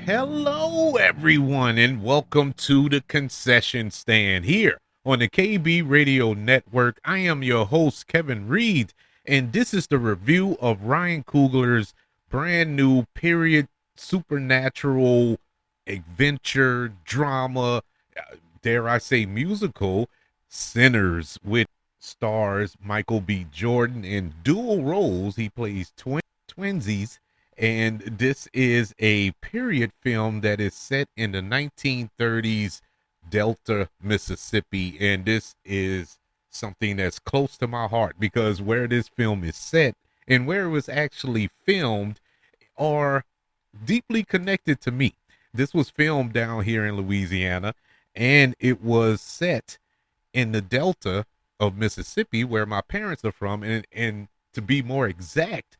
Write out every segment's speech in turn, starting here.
Hello, everyone, and welcome to the concession stand here on the KB Radio Network. I am your host, Kevin Reed, and this is the review of Ryan Coogler's brand new period supernatural adventure drama, dare I say musical, Sinners, which stars Michael B. Jordan in dual roles. He plays twinsies, and this is a period film that is set in the 1930s Delta, Mississippi. And this is something that's close to my heart because where this film is set and where it was actually filmed are deeply connected to me. This was filmed down here in Louisiana, and it was set in the Delta of Mississippi, where my parents are from. And to be more exact,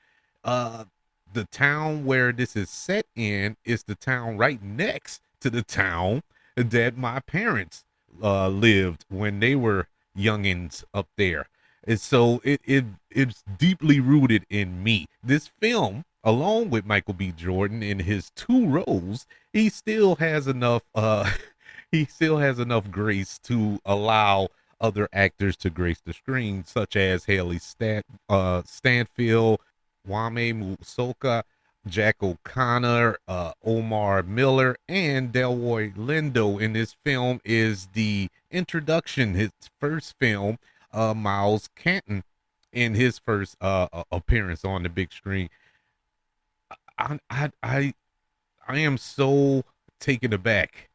the town where this is set in is the town right next to the town that my parents lived when they were youngins up there. And so it's deeply rooted in me. This film, along with Michael B. Jordan in his two roles, he still has enough he still has enough grace to allow other actors to grace the screen, such as Stanfield, Wame Musoka, Jack O'Connor, Omar Miller, and Delroy Lindo. In this film is the introduction, his first film, Miles Canton, in his first appearance on the big screen. I, I, I, I am so taken aback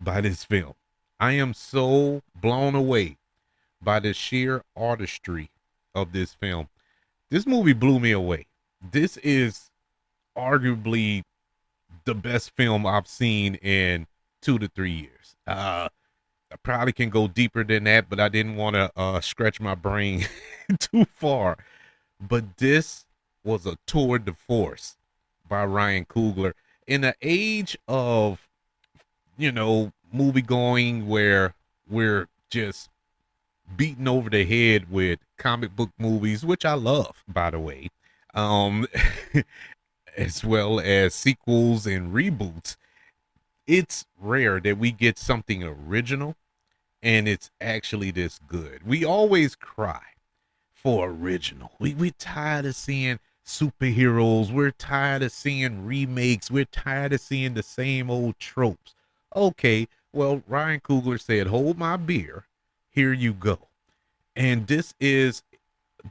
by this film. I am so blown away by the sheer artistry of this film. This movie blew me away. This is arguably the best film I've seen in 2 to 3 years. I probably can go deeper than that, but I didn't want to stretch my brain too far. But this was a tour de force by Ryan Coogler in an age of, movie going where we're just beaten over the head with comic book movies, which I love, by the way, um, as well as sequels and reboots. It's rare that we get something original and it's actually this good. We always cry for original. We're tired of seeing superheroes. We're tired of seeing remakes. We're tired of seeing the same old tropes. Okay, well, Ryan Coogler said, hold my beer. Here you go. And this is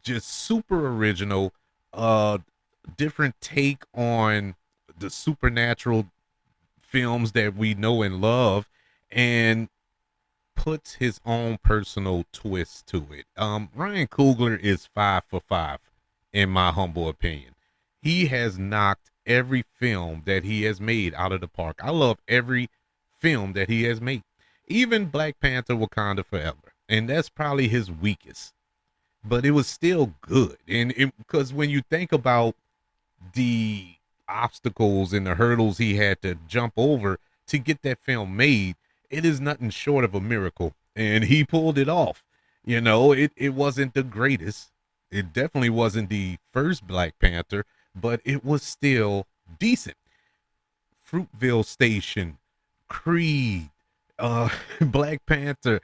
just super original, different take on the supernatural films that we know and love, and puts his own personal twist to it. Ryan Coogler is 5 for 5, in my humble opinion. He has knocked every film that he has made out of the park. I love every film that he has made, even Black Panther: Wakanda Forever, and that's probably his weakest. But it was still good, and because when you think about the obstacles and the hurdles he had to jump over to get that film made, it is nothing short of a miracle. And he pulled it off. It wasn't the greatest. It definitely wasn't the first Black Panther, but it was still decent. Fruitville Station, Creed, Black Panther.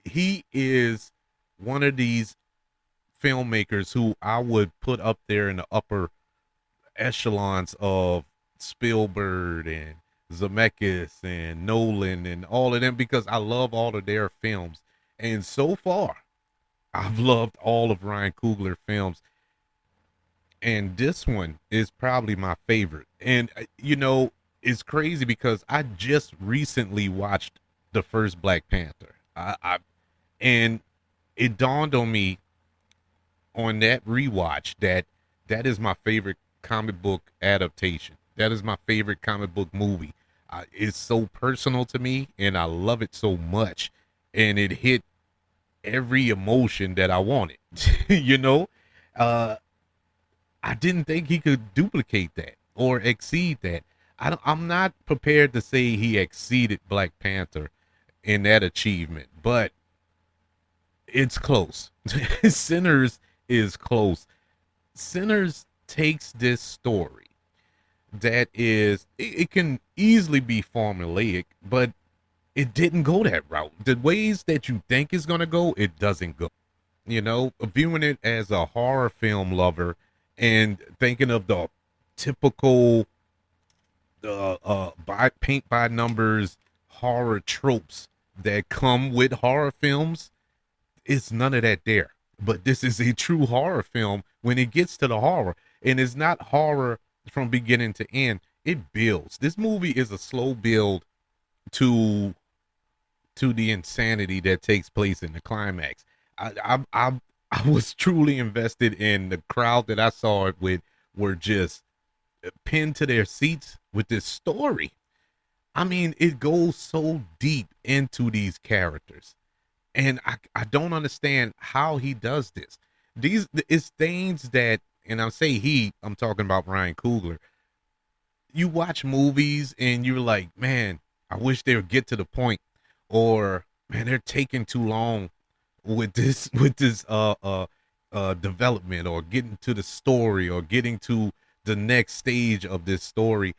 He is one of these filmmakers who I would put up there in the upper echelons of Spielberg and Zemeckis and Nolan and all of them, because I love all of their films. And so far, I've loved all of Ryan Coogler films. And this one is probably my favorite. And, it's crazy because I just recently watched the first Black Panther. And it dawned on me on that rewatch that is my favorite comic book adaptation. That is my favorite comic book movie. It's so personal to me, and I love it so much. And it hit every emotion that I wanted. you know, uh, I didn't think he could duplicate that or exceed that. I'm not prepared to say he exceeded Black Panther in that achievement, but it's close. Sinners is close. Sinners takes this story that is it can easily be formulaic, but it didn't go that route. The ways that you think is gonna go, it doesn't go. You know, viewing it as a horror film lover and thinking of the typical by paint by numbers horror tropes that come with horror films, it's none of that there. But this is a true horror film when it gets to the horror, and it's not horror from beginning to end. It builds. This movie is a slow build to the insanity that takes place in the climax. I was truly invested in the crowd that I saw it with were just pinned to their seats with this story. I mean, it goes so deep into these characters. And I don't understand how he does this. These it's things that, and I'll say I'm talking about Ryan Coogler. You watch movies and you're like, man, I wish they would get to the point, or man, they're taking too long with this development, or getting to the story, or getting to the next stage of this story.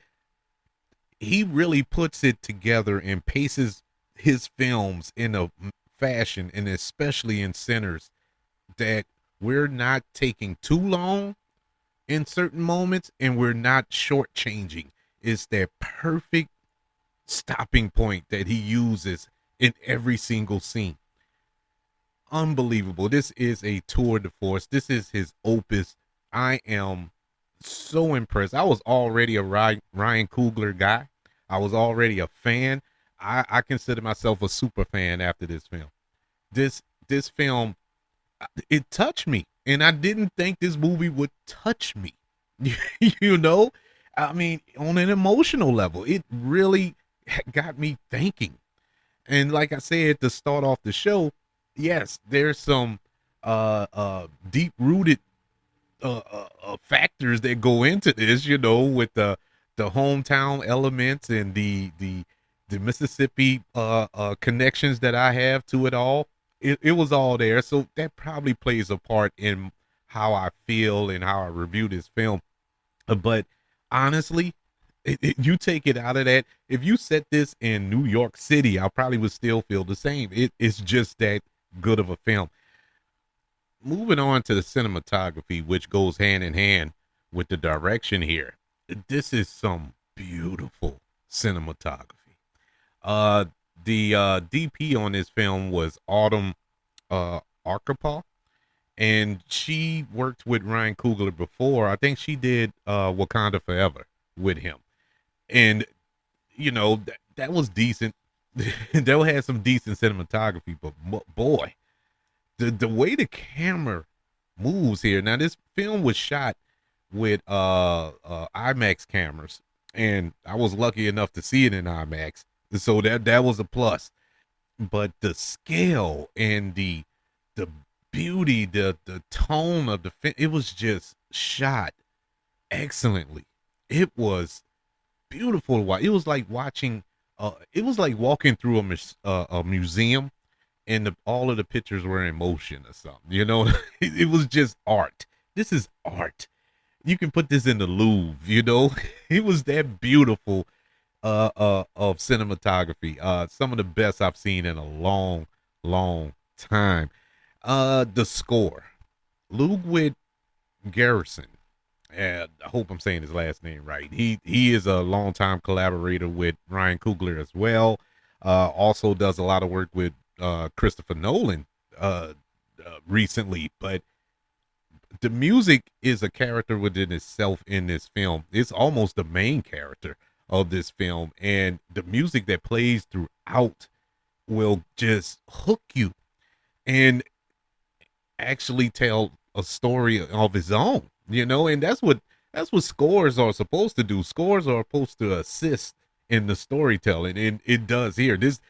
He really puts it together and paces his films in a fashion, and especially in Sinners, that we're not taking too long in certain moments and we're not shortchanging. It's that perfect stopping point that he uses in every single scene. Unbelievable. This is a tour de force. This is his opus. I am so impressed. I was already a Ryan Coogler guy. I was already a fan. I consider myself a super fan after this film. This film, it touched me, and I didn't think this movie would touch me. You know, I mean, on an emotional level, it really got me thinking. And like I said to start off the show, yes, there's some deep rooted factors that go into this, you know, with the hometown elements and the Mississippi connections that I have to it all. It was all there, so that probably plays a part in how I feel and how I review this film. But honestly, you take it out of that. If you set this in New York City, I probably would still feel the same. It's just that good of a film. Moving on to the cinematography, which goes hand in hand with the direction here. This is some beautiful cinematography. Uh, the DP on this film was Autumn Arkapaw, and she worked with Ryan Coogler before. I think she did Wakanda Forever with him, and you know that was decent. That had some decent cinematography, but boy, the way the camera moves here. Now this film was shot with IMAX cameras, and I was lucky enough to see it in IMAX, so that was a plus. But the scale and the beauty, the tone of the film, it was just shot excellently. It was beautiful to watch. It was like watching it was like walking through a museum, and all of the pictures were in motion or something. You know, it was just art. This is art. You can put this in the Louvre. You know, it was that beautiful of cinematography. Some of the best I've seen in a long, long time. The score, Ludwig Garrison, and I hope I'm saying his last name right. He is a longtime collaborator with Ryan Coogler as well. Also does a lot of work with Christopher Nolan recently, but the music is a character within itself in this film. It's almost the main character of this film, and the music that plays throughout will just hook you and actually tell a story of his own. You know, and that's what scores are supposed to do. Scores are supposed to assist in the storytelling, and it does here. This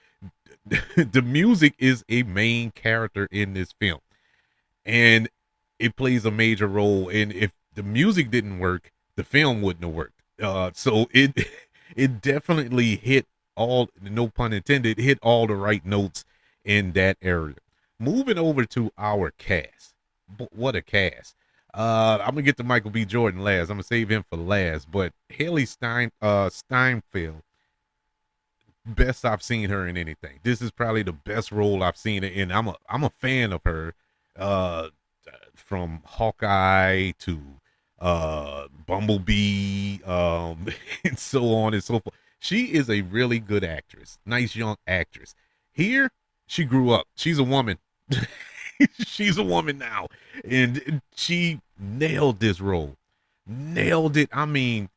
the music is a main character in this film, and it plays a major role. And if the music didn't work, the film wouldn't have worked. So it it definitely hit all, no pun intended, hit all the right notes in that area. Moving over to our cast, what a cast! I'm gonna get to Michael B. Jordan last. I'm gonna save him for last. But Haley Steinfeld, best I've seen her in anything. This is probably the best role I've seen her in. I'm a fan of her. Uh, from Hawkeye to Bumblebee, and so on and so forth. She is a really good actress, nice young actress. Here, she grew up. She's a woman. She's a woman now, and she nailed this role. Nailed it. I mean,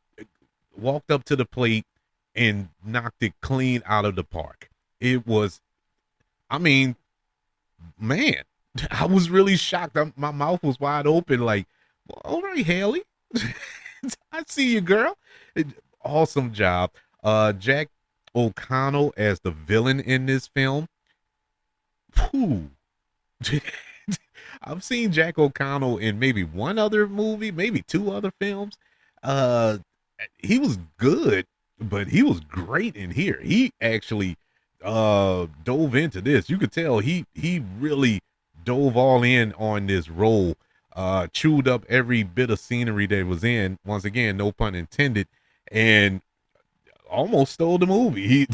walked up to the plate and knocked it clean out of the park. It was, I mean, man, I was really shocked. My mouth was wide open, like, well, all right, Haley, I see you, girl. Awesome job. Jack O'Connell as the villain in this film. Whew. I've seen Jack O'Connell in maybe one other movie, maybe two other films. Uh, he was good, but he was great in here. He actually dove into this. You could tell he really dove all in on this role. Chewed up every bit of scenery that was in. Once again, no pun intended, and almost stole the movie.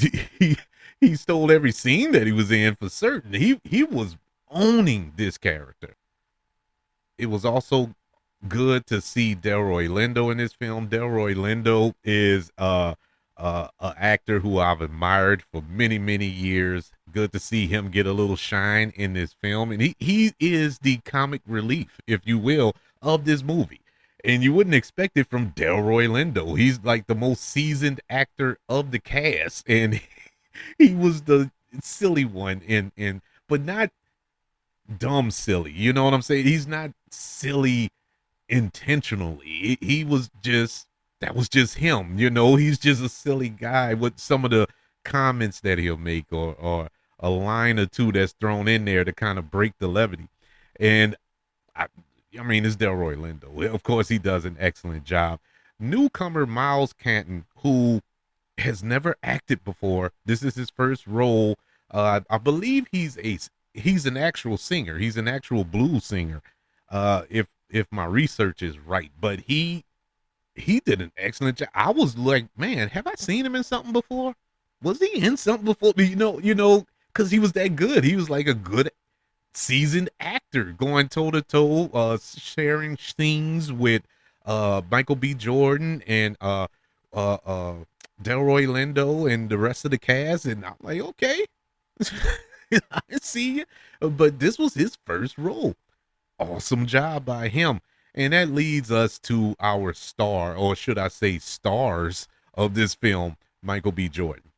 He stole every scene that he was in for certain. He was owning this character. It was also good to see Delroy Lindo in this film. Delroy Lindo is a actor who I've admired for many years. Good to see him get a little shine in this film, and he is the comic relief, if you will, of this movie. And you wouldn't expect it from Delroy Lindo. He's like the most seasoned actor of the cast, and he was the silly one in but not dumb silly. You know what I'm saying? He's not silly intentionally. He was just, that was just him. You know, he's just a silly guy with some of the comments that he'll make, or a line or two that's thrown in there to kind of break the levity. And I, I mean, it's Delroy Lindo. Of course, he does an excellent job. Newcomer Miles Canton, who has never acted before. This is his first role. I believe he's an actual singer. He's an actual blues singer. If my research is right, but he did an excellent job. I was like, man, have I seen him in something before? Was he in something before? Because he was that good. He was like a good seasoned actor, going toe to toe, sharing scenes with Michael B. Jordan and uh Delroy Lindo and the rest of the cast, and I'm like, okay, I see you. But this was his first role. Awesome job by him. And that leads us to our star, or should I say stars, of this film, Michael B. Jordan.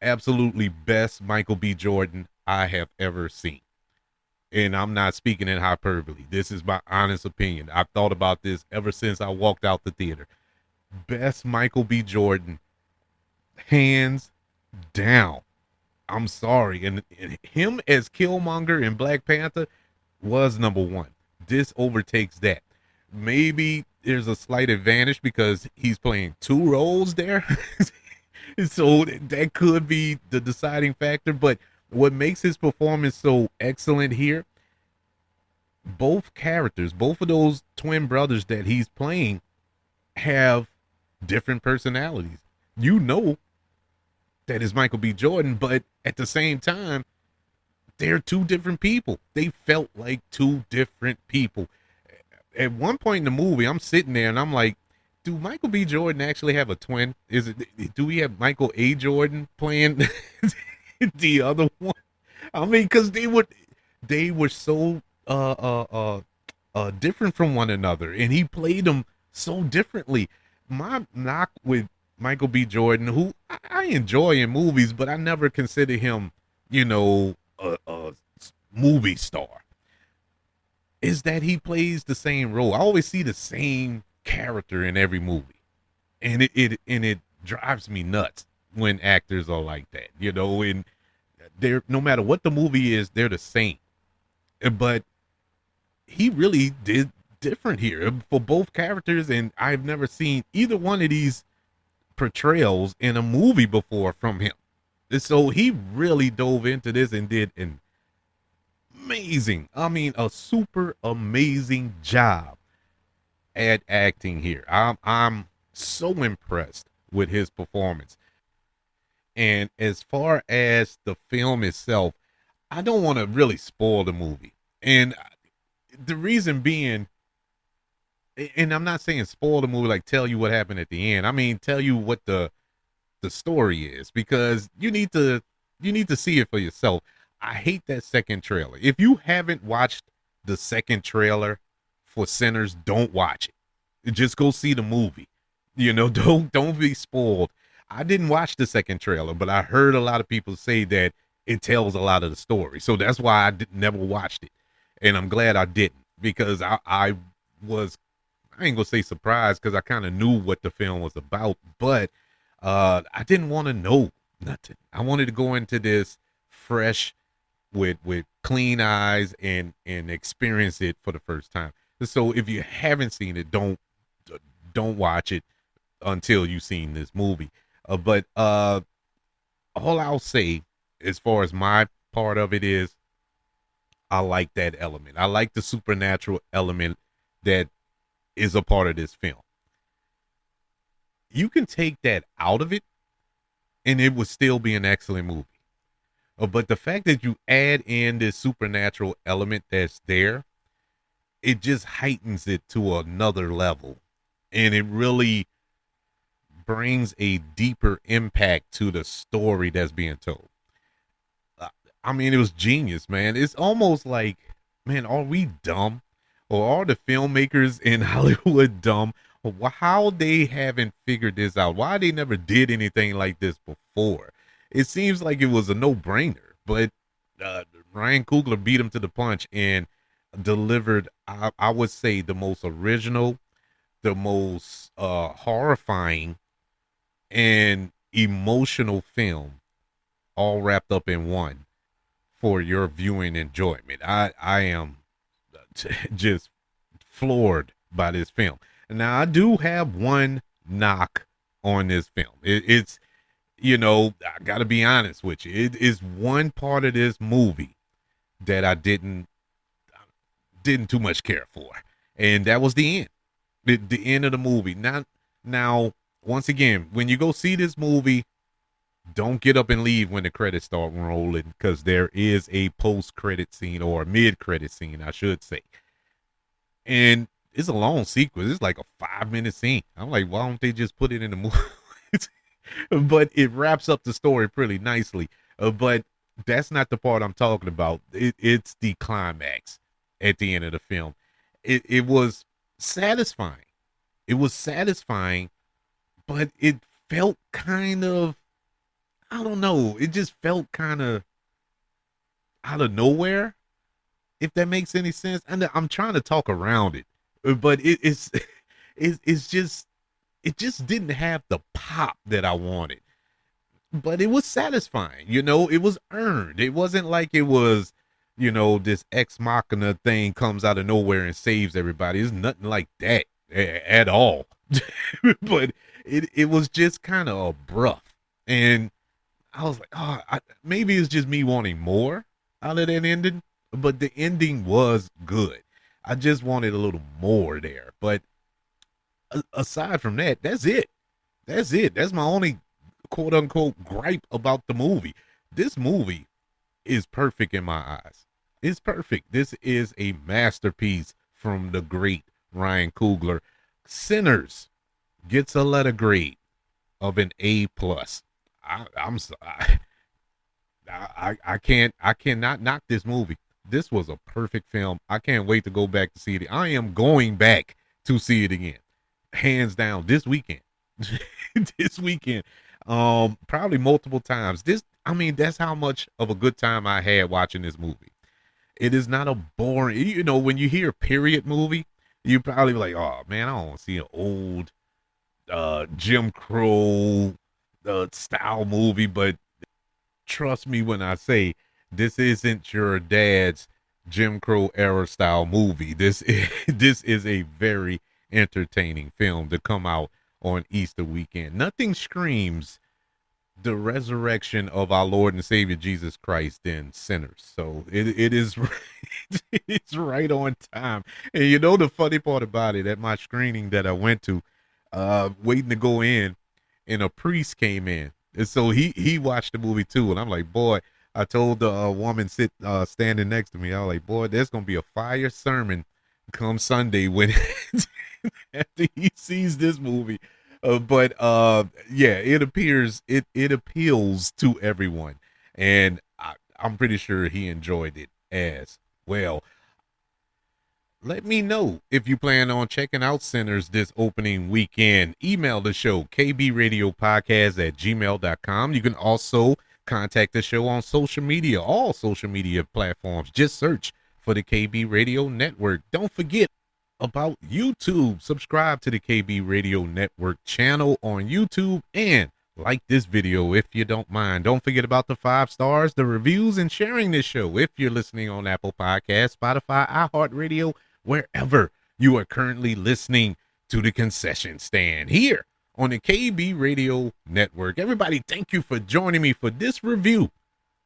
Absolutely best Michael B. Jordan I have ever seen. And I'm not speaking in hyperbole. This is my honest opinion. I've thought about this ever since I walked out the theater. Best Michael B. Jordan, hands down. I'm sorry. And him as Killmonger in Black Panther was number one. This overtakes that. Maybe there's a slight advantage because he's playing two roles there. So that could be the deciding factor. But what makes his performance so excellent here, both characters, both of those twin brothers that he's playing, have different personalities. You know that is Michael B. Jordan, but at the same time, they're two different people. They felt like two different people. At one point in the movie, I'm sitting there and I'm like, do Michael B. Jordan actually have a twin? Do we have Michael A. Jordan playing the other one? I mean, because they were so different from one another, and he played them so differently. My knock with Michael B. Jordan, who I enjoy in movies, but I never consider him, a movie star, is that he plays the same role. I always see the same character in every movie, and it drives me nuts when actors are like that. And they're, no matter what the movie is, they're the same. But he really did different here for both characters, and I've never seen either one of these portrayals in a movie before from him. So he really dove into this and did an amazing, I mean, a super amazing job at acting here. I'm so impressed with his performance. And as far as the film itself, I don't want to really spoil the movie. And the reason being, and I'm not saying spoil the movie like tell you what happened at the end. I mean tell you what the story is, because you need to see it for yourself. I hate that second trailer. If you haven't watched the second trailer for Sinners, don't watch it. Just go see the movie. Don't be spoiled. I didn't watch the second trailer, but I heard a lot of people say that it tells a lot of the story. So that's why never watched it. And I'm glad I didn't, because I was, I ain't gonna say surprised, because I kind of knew what the film was about, but I didn't want to know nothing. I wanted to go into this fresh, with clean eyes, and experience it for the first time. So if you haven't seen it, don't watch it until you've seen this movie. But all I'll say, as far as my part of it, is I like that element. I like the supernatural element that is a part of this film. You can take that out of it, and it would still be an excellent movie. But the fact that you add in this supernatural element that's there, it just heightens it to another level. And it really brings a deeper impact to the story that's being told. Uh, I mean, it was genius, man. It's almost like, man, are we dumb? Or are the filmmakers in Hollywood dumb? How they haven't figured this out? Why they never did anything like this before? It seems like it was a no-brainer, but uh, Ryan Coogler beat him to the punch and delivered, I would say, the most original, the most horrifying, and emotional film, all wrapped up in one for your viewing enjoyment. I am just floored by this film. Now, I do have one knock on this film. It's, I got to be honest with you. It is one part of this movie that I didn't too much care for, and that was the end. The end of the movie. Now, once again, when you go see this movie, don't get up and leave when the credits start rolling, because there is a post-credit scene, or a mid-credit scene, I should say. And it's a long sequence. It's like a 5-minute scene. I'm like, why don't they just put it in the movie? But it wraps up the story pretty nicely. But that's not the part I'm talking about. It's the climax at the end of the film. It was satisfying. It was satisfying, but it felt kind of, I don't know. It just felt kind of out of nowhere, if that makes any sense. And I'm trying to talk around it, but it's just, it just didn't have the pop that I wanted. But it was satisfying. It was earned. It wasn't like it was, this ex machina thing comes out of nowhere and saves everybody. It's nothing like that at all. But it was just kind of abrupt. And I was like, oh, maybe it's just me wanting more out of that ending. But the ending was good. I just wanted a little more there. But aside from that, that's it. That's it. That's my only quote unquote gripe about the movie. This movie is perfect in my eyes. It's perfect. This is a masterpiece from the great Ryan Coogler. Sinners gets a letter grade of an A+. I'm sorry. I cannot knock this movie. This was a perfect film. I can't wait to go back to see it. I am going back to see it again, hands down, this weekend. This weekend, probably multiple times. I mean, that's how much of a good time I had watching this movie. It is not a boring, when you hear period movie, you probably be like, oh man, I don't want to see an old Jim Crow style movie. But trust me when I say, this isn't your dad's Jim Crow era style movie. This is a very entertaining film to come out on Easter weekend. Nothing screams the resurrection of our Lord and Savior Jesus Christ in sinners. So it is it's right on time. And you know the funny part about it, at my screening that I went to, waiting to go in, and a priest came in. And so he watched the movie too. And I'm like, boy, I told the woman standing next to me, I was like, boy, there's gonna be a fire sermon come Sunday when after he sees this movie. But yeah, it appeals to everyone, and I'm pretty sure he enjoyed it as well. Let me know if you plan on checking out Sinners this opening weekend. Email the show, kbradiopodcast@gmail.com. You can also contact the show on social media, all social media platforms. Just search for the KB Radio Network. Don't forget about YouTube. Subscribe to the KB Radio Network channel on YouTube and like this video if you don't mind. Don't forget about the 5 stars, the reviews, and sharing this show if you're listening on Apple Podcasts, Spotify, iHeartRadio, wherever you are currently listening to the concession stand here on the KB Radio Network. Everybody, thank you for joining me for this review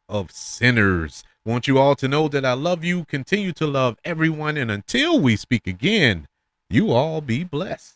of Sinners. Want you all to know that I love you, continue to love everyone, and until we speak again, you all be blessed.